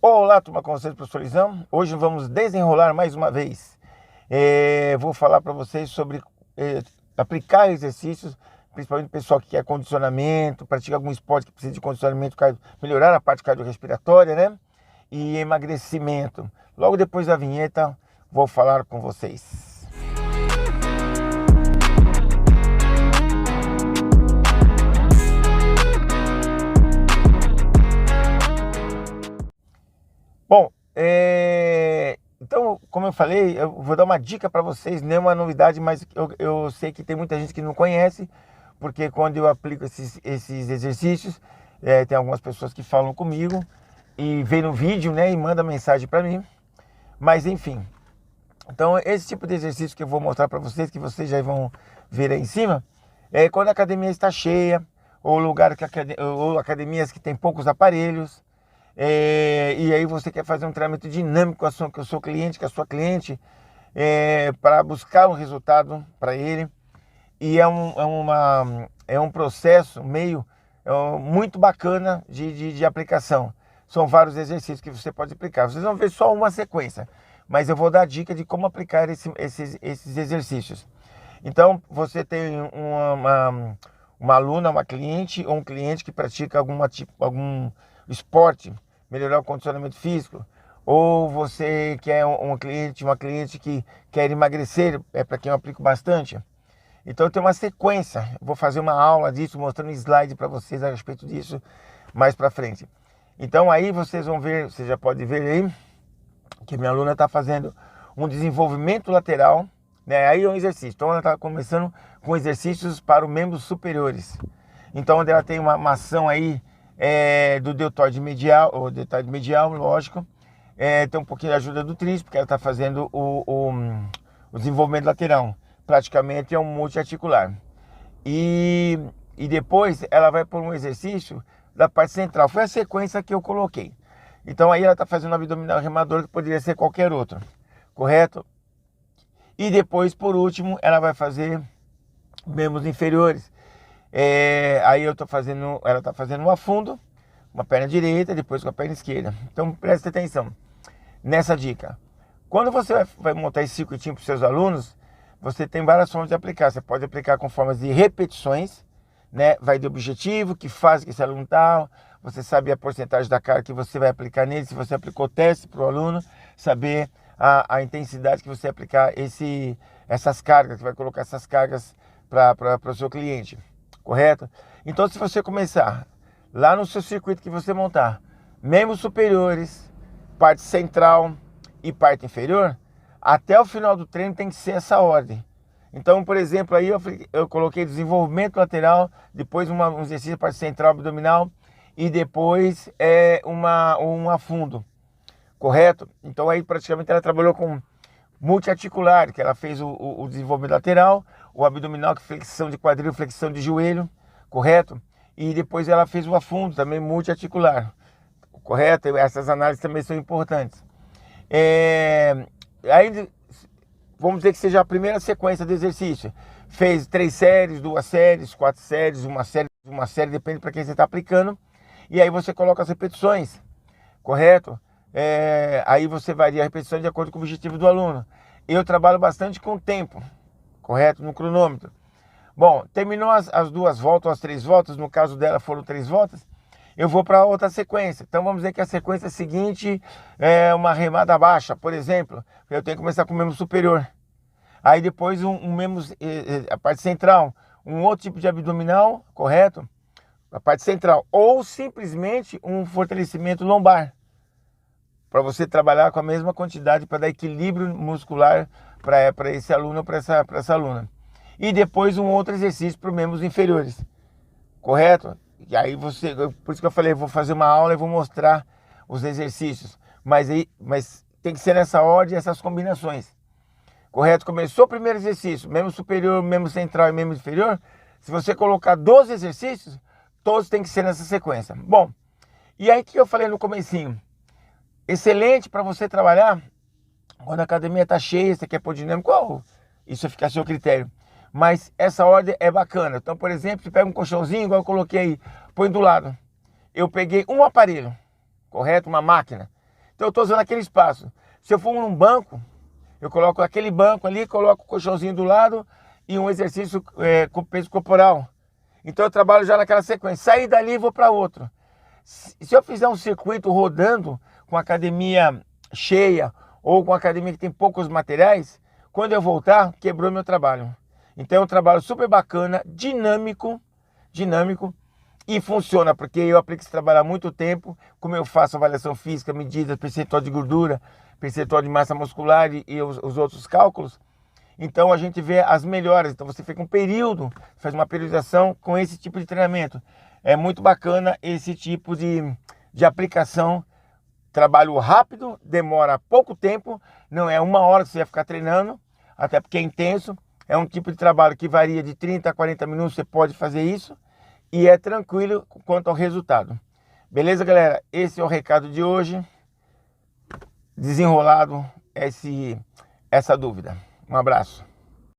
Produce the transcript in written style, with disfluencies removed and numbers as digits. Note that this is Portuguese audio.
Olá, turma, com vocês, professor Izão. Hoje vamos desenrolar mais uma vez. Vou falar para vocês sobre aplicar exercícios, principalmente o pessoal que quer condicionamento, pratica algum esporte que precisa de condicionamento, melhorar a parte cardiorrespiratória, né? E emagrecimento. Logo depois da vinheta, vou falar com vocês. Bom, então, como eu falei, eu vou dar uma dica para vocês, não é uma novidade, mas eu sei que tem muita gente que não conhece, porque quando eu aplico esses exercícios, tem algumas pessoas que falam comigo e vê no vídeo, né, e manda mensagem para mim, mas enfim. Então, esse tipo de exercício que eu vou mostrar para vocês, que vocês já vão ver aí em cima, é quando a academia está cheia, ou ou academias que tem poucos aparelhos. E aí você quer fazer um treinamento dinâmico com o seu cliente, com a sua cliente, para buscar um resultado para ele. E é um processo muito bacana de aplicação. São vários exercícios que você pode aplicar. Vocês vão ver só uma sequência, mas eu vou dar dica de como aplicar esses exercícios. Então, você tem uma aluna, uma cliente ou um cliente que pratica algum esporte, melhorar o condicionamento físico, ou você quer uma cliente que quer emagrecer, para quem eu aplico bastante. Então tem uma sequência, vou fazer uma aula disso, mostrando slide para vocês a respeito disso mais para frente. Então aí vocês vão ver, você já pode ver aí, que minha aluna está fazendo um desenvolvimento lateral, né? Aí é um exercício, então ela está começando com exercícios para os membros superiores. Então onde ela tem uma ação aí, do deltoide medial, lógico, tem um pouquinho de ajuda do tríceps, porque ela está fazendo o desenvolvimento lateral, praticamente é um multiarticular. E depois ela vai por um exercício da parte central, foi a sequência que eu coloquei. Então aí ela está fazendo um abdominal remador, que poderia ser qualquer outro, correto? E depois, por último, ela vai fazer membros inferiores. Aí ela está fazendo um afundo, uma perna direita, depois com a perna esquerda. Então preste atenção nessa dica. Quando você vai montar esse circuitinho para os seus alunos, você tem várias formas de aplicar. Você pode aplicar com formas de repetições, né? Vai de objetivo, que fase que esse aluno está, você sabe a porcentagem da carga que você vai aplicar nele, se você aplicou teste para o aluno, saber a intensidade que você aplicar essas cargas, que vai colocar essas cargas para o seu cliente. Correto? Então, se você começar lá no seu circuito que você montar, membros superiores, parte central e parte inferior, até o final do treino tem que ser essa ordem. Então, por exemplo, aí eu coloquei desenvolvimento lateral, depois um exercício parte central abdominal e depois um afundo. Correto? Então aí praticamente ela trabalhou com multiarticular, que ela fez o desenvolvimento lateral, o abdominal, que é flexão de quadril, flexão de joelho, correto? E depois ela fez o afundo, também multiarticular, correto? Essas análises também são importantes. Aí, vamos dizer que seja a primeira sequência do exercício. Fez 3 séries, 2 séries, 4 séries, uma série, depende para quem você está aplicando. E aí você coloca as repetições, correto? Aí você varia a repetição de acordo com o objetivo do aluno. Eu trabalho bastante com o tempo, correto? No cronômetro. Bom, terminou as 2 voltas, as 3 voltas, no caso dela foram 3 voltas, eu vou para outra sequência. Então vamos dizer que a sequência seguinte é uma remada baixa, por exemplo. Eu tenho que começar com o membro superior. Aí depois a parte central, um outro tipo de abdominal, correto? A parte central. Ou simplesmente um fortalecimento lombar, para você trabalhar com a mesma quantidade, para dar equilíbrio muscular para esse aluno ou para essa aluna. E depois um outro exercício para os membros inferiores, correto? E aí por isso que eu falei, eu vou fazer uma aula e vou mostrar os exercícios, mas tem que ser nessa ordem, essas combinações, correto? Começou o primeiro exercício, membro superior, membro central e membro inferior, se você colocar 12 exercícios, todos têm que ser nessa sequência. Bom, e aí que eu falei no comecinho, excelente para você trabalhar quando a academia está cheia, você quer pôr dinâmico, isso fica a seu critério. Mas essa ordem é bacana. Então, por exemplo, você pega um colchãozinho, igual eu coloquei aí, põe do lado. Eu peguei um aparelho, correto? Uma máquina. Então eu estou usando aquele espaço. Se eu for num banco, eu coloco aquele banco ali, coloco o colchãozinho do lado e um exercício com peso corporal. Então eu trabalho já naquela sequência. Saí dali e vou para outro. Se eu fizer um circuito rodando com academia cheia ou com academia que tem poucos materiais, quando eu voltar, quebrou meu trabalho. Então é um trabalho super bacana, dinâmico, e funciona, porque eu aplico esse trabalho há muito tempo, como eu faço avaliação física, medidas, percentual de gordura, percentual de massa muscular e os outros cálculos. Então a gente vê as melhoras. Então você fica um período, faz uma periodização com esse tipo de treinamento. É muito bacana esse tipo de aplicação. Trabalho rápido, demora pouco tempo, não é 1 hora que você vai ficar treinando, até porque é intenso. É um tipo de trabalho que varia de 30 a 40 minutos, você pode fazer isso. E é tranquilo quanto ao resultado. Beleza, galera? Esse é o recado de hoje. Desenrolado essa dúvida. Um abraço.